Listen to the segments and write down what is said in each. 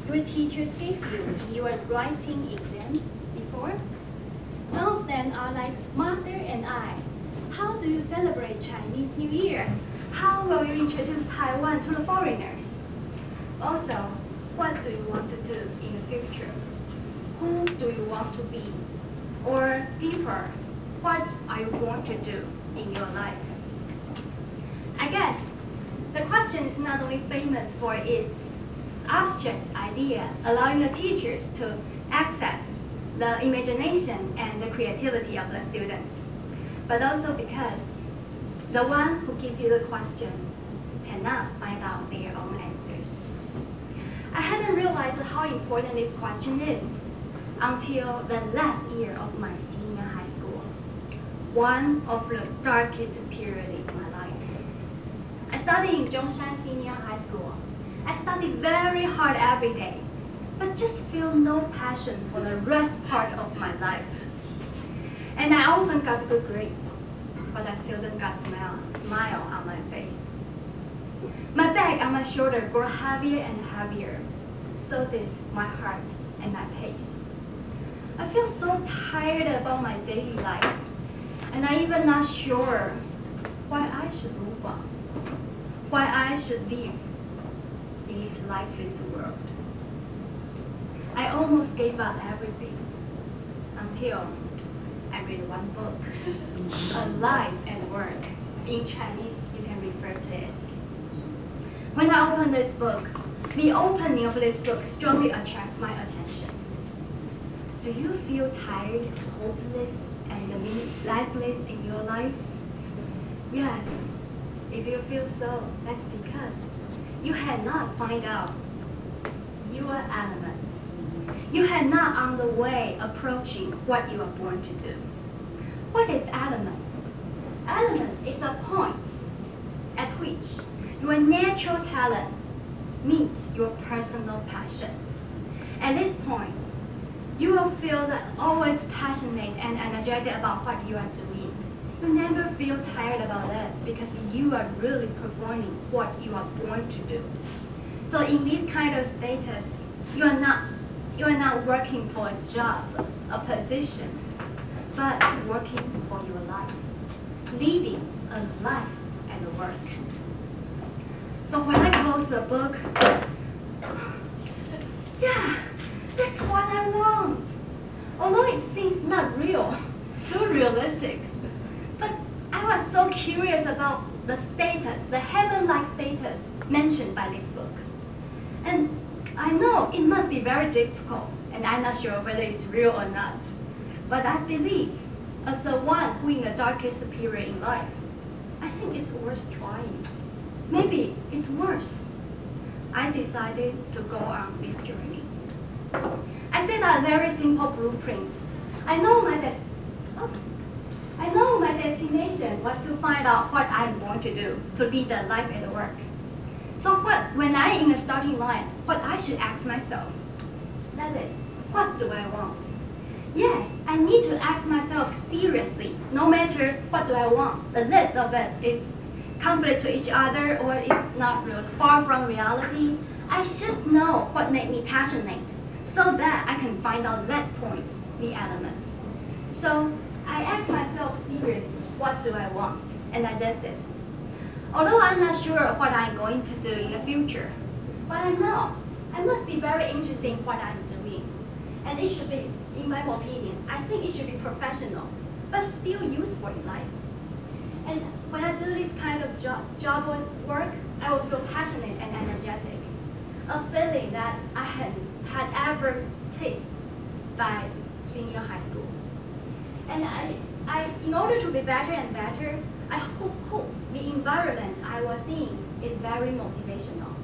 your teachers gave you in your writing exam before? Some of them are like, Mother and I, how do you celebrate Chinese New Year? How will you introduce Taiwan to the foreigners? Also, what do you want to do in the future? Who do you want to be? Or deeper, what are you going to do in your life? I guess the question is not only famous for its abstract idea, allowing the teachers to access the imagination and the creativity of the students, but also because the one who gives you the question cannot find out their own answers. I hadn't realized how important this question is until the last year of my senior high school, one of the darkest periods in my life. I studied in Zhongshan Senior High School. I studied very hard every day, but just feel no passion for the rest part of my life. And I often got good grades, but I still didn't got smile on my face. My bag on my shoulder grew heavier and heavier. So did my heart and my pace. I feel so tired about my daily life, and I'm even not sure why I should move on, why I should live in this lifeless world. I almost gave up everything until I read one book, A Life and Work. In Chinese, you can refer to it. When I opened this book, the opening of this book strongly attracted my attention. Do you feel tired, hopeless, and lifeless in your life? Yes. If you feel so, that's because you had not found out your element. You had not on the way approaching what you are born to do. What is element? Element is a point at which your natural talent meets your personal passion. At this point, you will feel that always passionate and energetic about what you are doing. You never feel tired about it because you are really performing what you are born to do. So in this kind of status, you are not working for a job, a position, but working for your life, leading a life and a work. So when I close the book, yeah, that's what I want. Although it seems not real, too realistic, but I was so curious about the status, the heaven-like status mentioned by this book. And I know it must be very difficult, and I'm not sure whether it's real or not. But I believe, as the one who in the darkest period in life, I think it's worth trying. Maybe it's worse. I decided to go on this journey. I set a very simple blueprint. I know my destination was to find out what I'm going to do to lead the life at work. So when I'm in the starting line, what I should ask myself, that is, what do I want? Yes, I need to ask myself seriously, no matter what do I want. The list of it is conflict to each other or is not real, far from reality. I should know what made me passionate so that I can find out that point, the element. So I asked myself seriously, what do I want? And I list it. Although I'm not sure what I'm going to do in the future, but I know I must be very interested in what I'm doing. And it should be, in my opinion, I think it should be professional, but still useful in life. And when I do this kind of job work, I will feel passionate and energetic, a feeling that I had ever tasted by senior high school. And in order to be better and better, I hope the environment I was in is very motivational.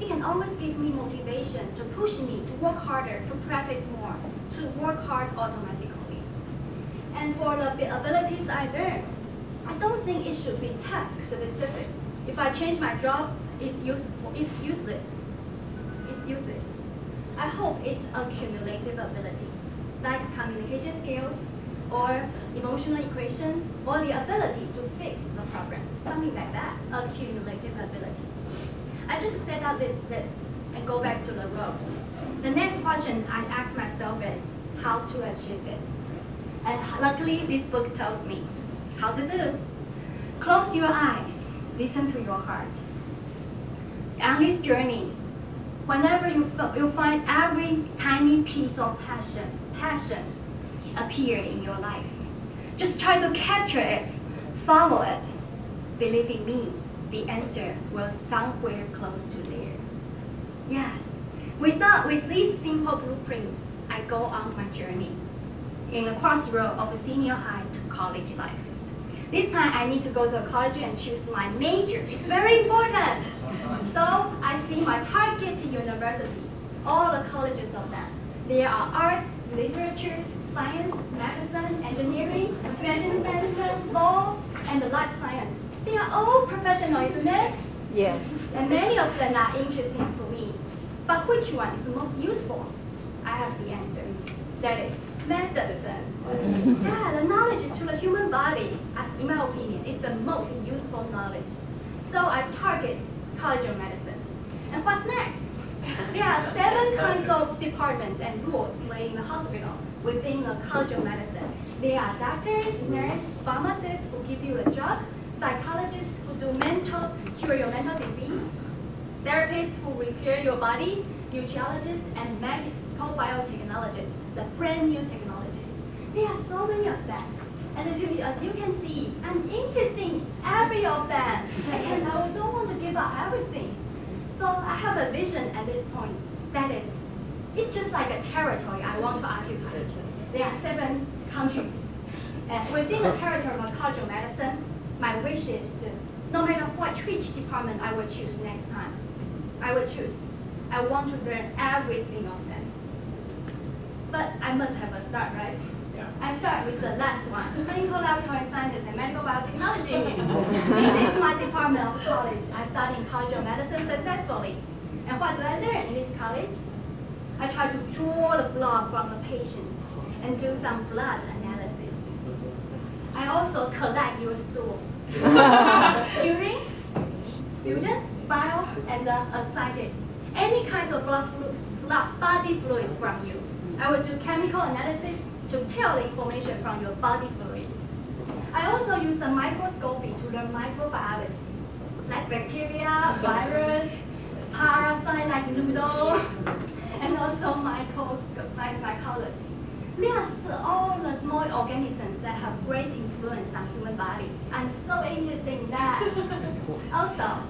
It can always give me motivation to push me to work harder, to practice more, to work hard automatically. And for the abilities I learned, I don't think it should be task specific. If I change my job, it's useless. It's useless. I hope it's accumulative abilities, like communication skills, or emotional equation, or the ability to fix the problems, something like that, accumulative abilities. I just set out this list and go back to the road. question I ask myself is how to achieve it. And luckily, this book told me how to do. Close your eyes, listen to your heart. On this journey, whenever you find every tiny piece of passion appear in your life, just try to capture it, follow it. Believe in me, the answer will somewhere close to there. Yes, with this simple blueprint, I go on my journey in the crossroad of a senior high to college life. This time I need to go to a college and choose my major. It's very important. So I see my target university, all the colleges of them. There are arts, literature, science, medicine, engineering, management, law, and the life science. They are all professional, isn't it? Yes. And many of them are interesting for me. But which one is the most useful? I have the answer. That is medicine. Yeah, the knowledge to the human body, in my opinion, is the most useful knowledge. So I target College of Medicine. And what's next? There are 7 kinds of departments and rules playing in the hospital within the College of Medicine. There are doctors, nurses, pharmacists who give you a job, psychologists who do cure your mental disease, therapists who repair your body, nutriologists, and medical biotechnologists, the brand new technology. There are so many of them. And as you can see, I'm interested in every of them. I don't want to give up everything. So I have a vision at this point. That is, it's just like a territory I want to occupy. There are 7 countries. And within the territory of College of Medicine, my wish is to, no matter which department I will choose next time, I want to learn everything of them. But I must have a start, right? Yeah. I start with the last one, clinical laboratory scientist and medical biotechnology. This is my department of college. I studied in College of Medicine successfully. And what do I learn in this college? I try to draw the blood from the patients and do some blood analysis. I also collect your stool, urine, sputum, bile, and ascites. Any kinds of body fluids from you. I will do chemical analysis to tell the information from your body fluids. I also use the microscopy to learn microbiology, like bacteria, virus, parasite like noodle, and also mycology. There are all the small organisms that have great influence on human body. I'm so interested in that. Also,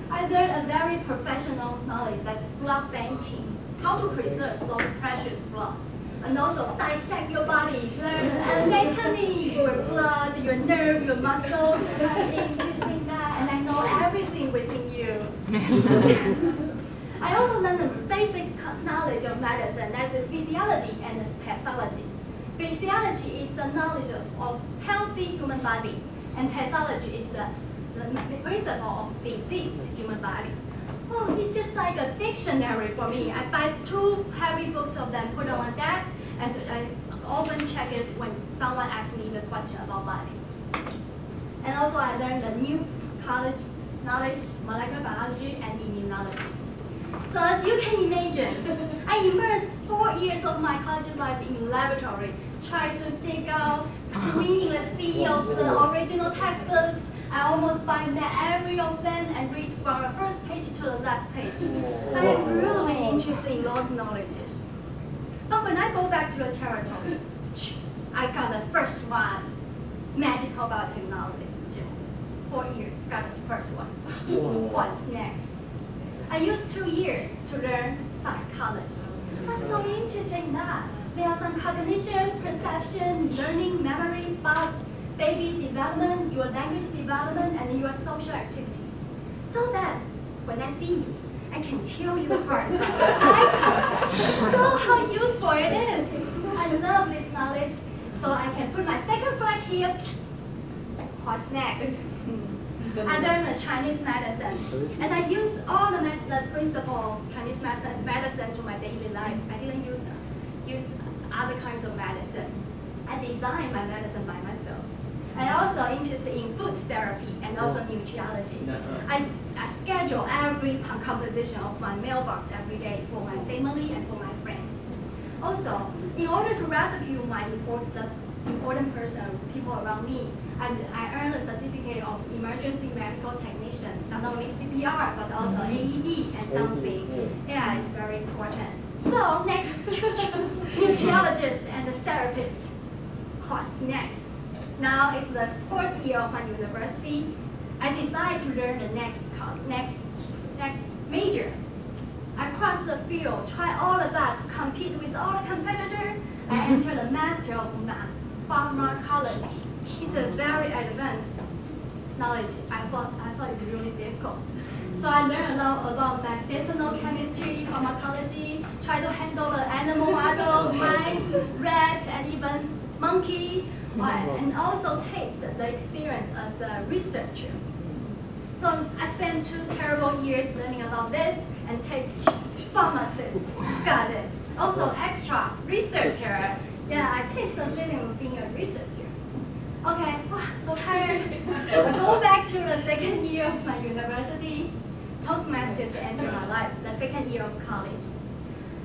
I learned a very professional knowledge like blood banking, how to preserve those precious blood, and also dissect your body, learn anatomy, your blood, your nerve, your muscle. I'm interested in that, and I know everything within you. I also learned the basic knowledge of medicine, that's the physiology and the pathology. Physiology is the knowledge of healthy human body, and pathology is the principle of disease in human body. Oh, it's just like a dictionary for me. I buy 2 heavy books of them, put them on that, and I often check it when someone asks me the question about body. And also I learned the new college knowledge, molecular biology, and immunology. So as you can imagine, I immersed 4 years of my college life in laboratory, try to dig out, swim in the sea of the original textbooks. I almost find every of them and read from the first page to the last page. I am really interested in those knowledges. But when I go back to the territory, I got the first one, medical biotechnology. Just 4 years, got the first one. What's next? I used 2 years to learn psychology. I'm so interested in that. There are some cognition, perception, learning, memory, baby development, your language development, and your social activities. So that when I see you, I can tell you hard from your eye contact. So how useful it is. I love this knowledge. So I can put my second flag here. What's next? I learned the Chinese medicine, and I use all the principle of Chinese medicine to my daily life. I didn't use other kinds of medicine. I designed my medicine by myself. I'm also interested in food therapy and also nutriology. I schedule every composition of my mailbox every day for my family and for my friends. Also, in order to rescue the important people around me, and I earned a certificate of emergency medical technician, not only CPR, but also AED and something. Yeah, it's very important. So next, nutriologist and the therapist. What's next? Now it's the fourth year of my university. I decided to learn the next major. I crossed the field, tried all the best to compete with all the competitors. I entered the Master of Pharmacology. It's a very advanced knowledge. I thought it's really difficult. So I learned a lot about medicinal chemistry, pharmacology, try to handle the animal model, mice, rats, and even monkey, and also taste the experience as a researcher. So I spent 2 terrible years learning about this and take pharmacist. Got it. Also extra researcher. Yeah, I taste the feeling of being a researcher. Okay, so tired. I go back to the second year of my university. Toastmasters entered my life, the second year of college.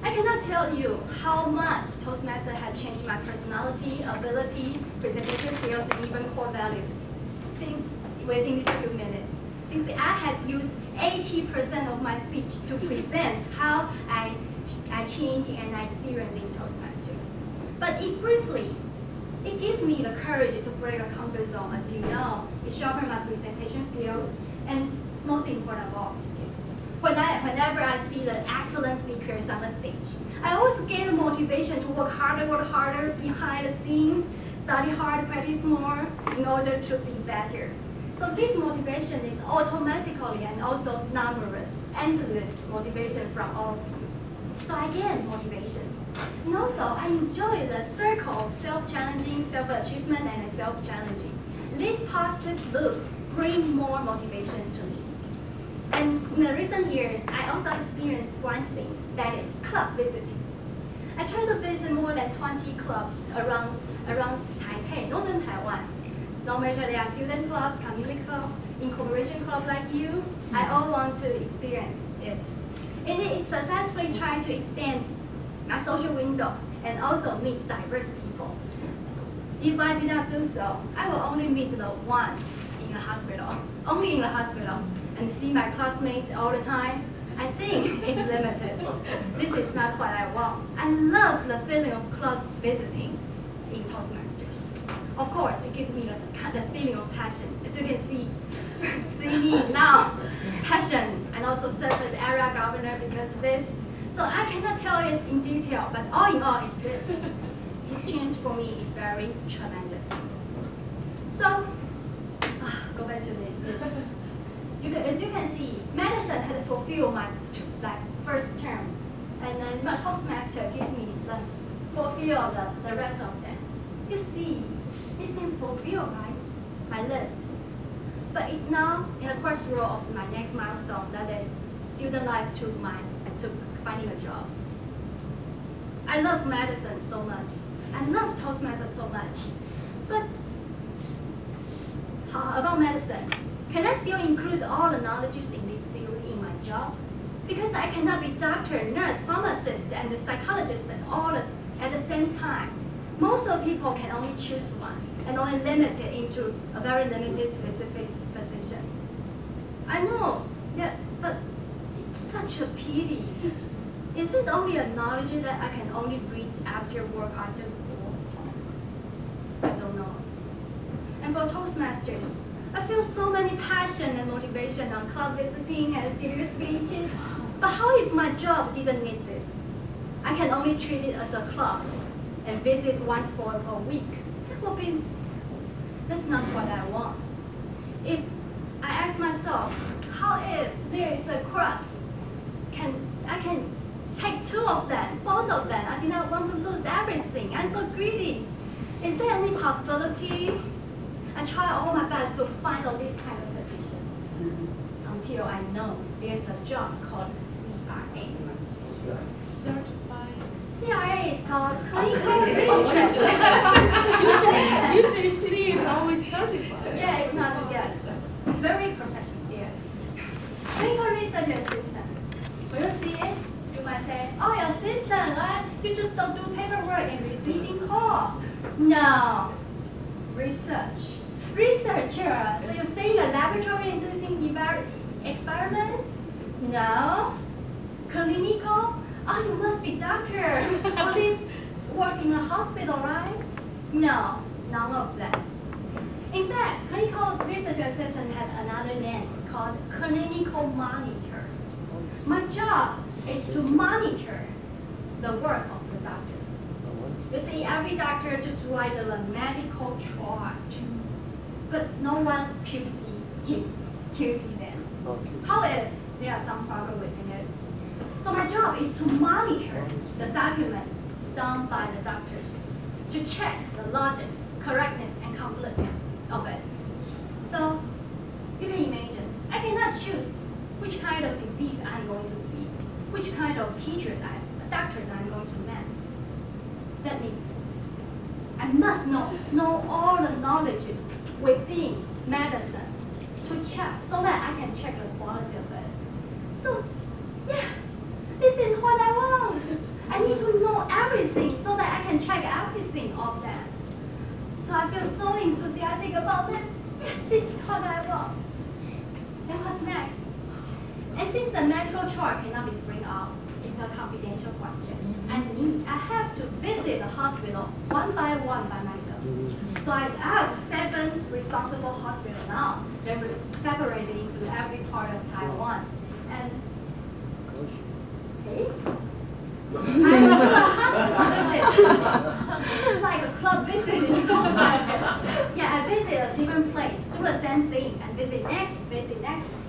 I cannot tell you how much Toastmasters had changed my personality, ability, presentation skills, and even core values since within these few minutes. Since I had used 80% of my speech to present how I changed and I experienced in Toastmasters. But it gave me the courage to break a comfort zone, as you know. It sharpened my presentation skills, and most important of all, whenever I see the excellent speakers on the stage, I always get the motivation to work harder behind the scene, study hard, practice more in order to be better. So this motivation is automatically and also numerous, endless motivation from all of you. So I gain motivation. And also, I enjoy the circle of self-challenging, self-achievement, and self-challenging. This positive loop brings more motivation to me. And in the recent years, I also experienced one thing, that is club visiting. I try to visit more than 20 clubs around Taipei, northern Taiwan. No matter they are student clubs, community club, incorporation club like you, I all want to experience it. And it successfully trying to extend my social window and also meet diverse people. If I did not do so, I will only meet the one in the hospital, only in the hospital, and see my classmates all the time. I think it's limited. This is not what I want. I love the feeling of club visiting in Toastmasters. Of course, it gives me the feeling of passion. As you can see me now, passion, and also serve as area governor because of this. So I cannot tell it in detail, but all in all, it's this. This change for me is very tremendous. So, go back to this. As you can see, medicine had fulfilled my first term, and then my Toastmaster gave me fulfill the rest of them. You see, it seems fulfilled, right? My list. But it's now in the crossroad of my next milestone, that is student life to finding a job. I love medicine so much. I love Toastmasters so much. But about medicine, can I still include all the knowledges in this field in my job? Because I cannot be doctor, nurse, pharmacist, and the psychologist at the same time. Most of people can only choose one and only limit it into a very limited specific position. I know, yeah, but it's such a pity. Is it only a knowledge that I can only read after work, after school? I don't know. And for Toastmasters, I feel so many passion and motivation on club visiting and delivery speeches. But how if my job didn't need this? I can only treat it as a club and visit once per week. That's not what I want. If I ask myself, how if there is a cross, I can take 2 of them, both of them. I did not want to lose everything. I'm so greedy. Is there any possibility? I try all my best to find all this kind of position until I know there's a job called CRA. Certified. CRA is called clinical research. Usually C is always certified. Yeah, it's not a guess. It's very professional. Yes. Clinical research assistant. Will you see it? You might say, oh, your assistant, You just don't do paperwork and receiving call. No. Research. Researcher. So you stay in a laboratory and doing experiments? No. Clinical? Oh, you must be doctor. Only work in a hospital, right? No, none of that. In fact, clinical research assistant had another name called clinical monitor. My job is to monitor the work of the doctor. You see, every doctor just writes a medical chart, but no one QC them. How if there are some problem within it? So my job is to monitor the documents done by the doctors to check the logic, correctness, and completeness of it. So you can imagine, I cannot choose which kind of disease I'm going to see, which kind of doctors I'm going to meet. That means I must know all the knowledges within medicine to check so that I can check the quality of it. So yeah, this is what I want. I need to know everything so that I can check everything of that. So I feel so enthusiastic about this. Yes, this is what I want. Then what's next? And since the medical chart cannot be bring out, it's a confidential question. I have to visit the hospital one by myself. So I have 7 responsible hospitals now. They're separated into every part of Taiwan. And okay, I do a hospital visit, just like a club visit. Yeah, I visit a different place, do the same thing, and visit next,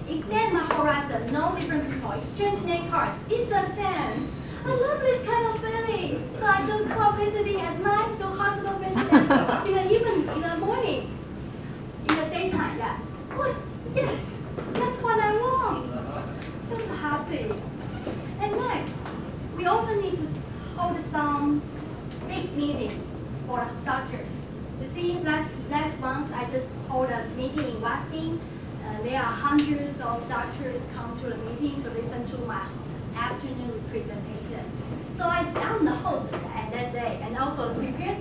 extend my horizon, know different people, exchange name cards. It's the same. I love this kind of feeling. So I do club visiting at night, do hospital visiting, even in the morning, in the daytime. Yeah. Yes, that's what I want. I'm so happy. And next, we often need to hold some big meeting for doctors. You see, last month I just hold a meeting in Westing. There are hundreds of doctors come to the meeting to listen to my afternoon presentation. So I'm the host at that day, and also the prepared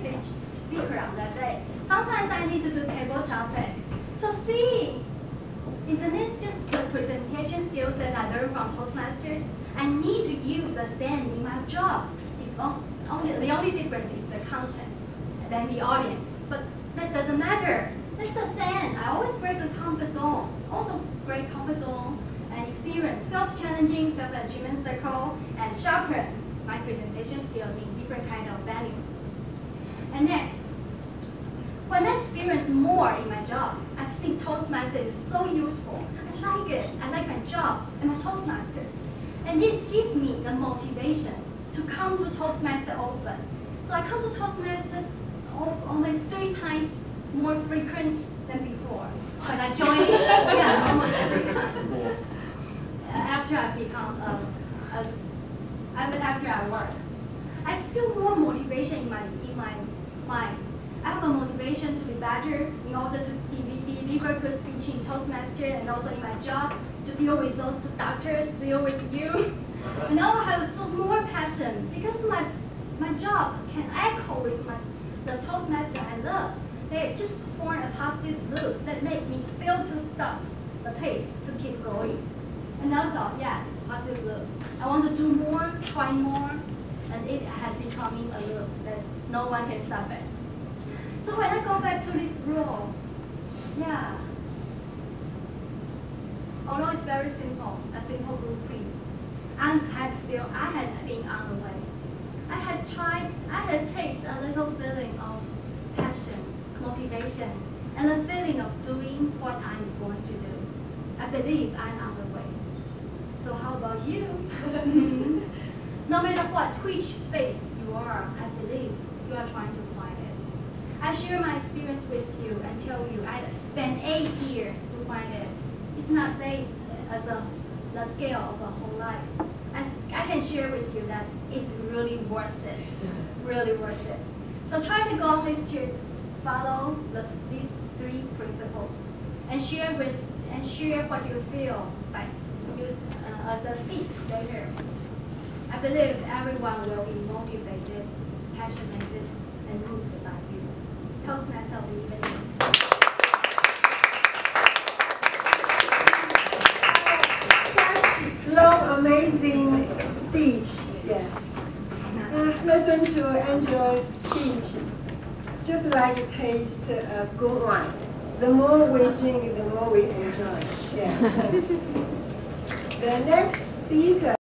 speaker on that day. Sometimes I need to do table topic. So see, isn't it just the presentation skills that I learned from Toastmasters? I need to use the same in my job. The only difference is the content and then the audience. But that doesn't matter. That's the same. I always break the comfort zone. Also break comfort zone and experience self-challenging, self-achievement circle, and sharpen my presentation skills in different kind of venue. And next, when I experience more in my job, I've seen Toastmasters is so useful. I like it. I like my job and my Toastmasters. And it gives me the motivation to come to Toastmasters often. So I come to Toastmasters almost 3 times more frequent than before. When I joined, yeah, almost 3 times. After I become, after I work, I feel more motivation in my mind. I have a motivation to be better in order to deliver good speech in Toastmasters and also in my job to deal with those doctors, deal with you. And now I have so more passion because my job can echo with the Toastmaster I love. They just form a positive loop that make me feel to stop the pace to keep going. And also, yeah, positive loop. I want to do more, try more, and it has becoming a loop that no one can stop it. So when I go back to this role, yeah, although it's very simple, a simple blueprint, I had been on the way. I had tasted a little feeling of passion, motivation, and a feeling of doing what I'm going to do. I believe I'm on the way. So how about you? No matter which phase you are, I believe you are trying to find it. I share my experience with you and tell you I spent 8 years to find it. It's not days as the scale of a whole life. I can share with you that it's really worth it, really worth it. So try to go is to follow these 3 principles and share what you feel by use as a speech later. I believe everyone will be motivated fascinated and moved by you. Toastmaster of the evening. Such long, amazing speech. Yes. Listen to Angela's speech, just like taste a good wine. The more we drink, the more we enjoy. Yeah. The next speaker.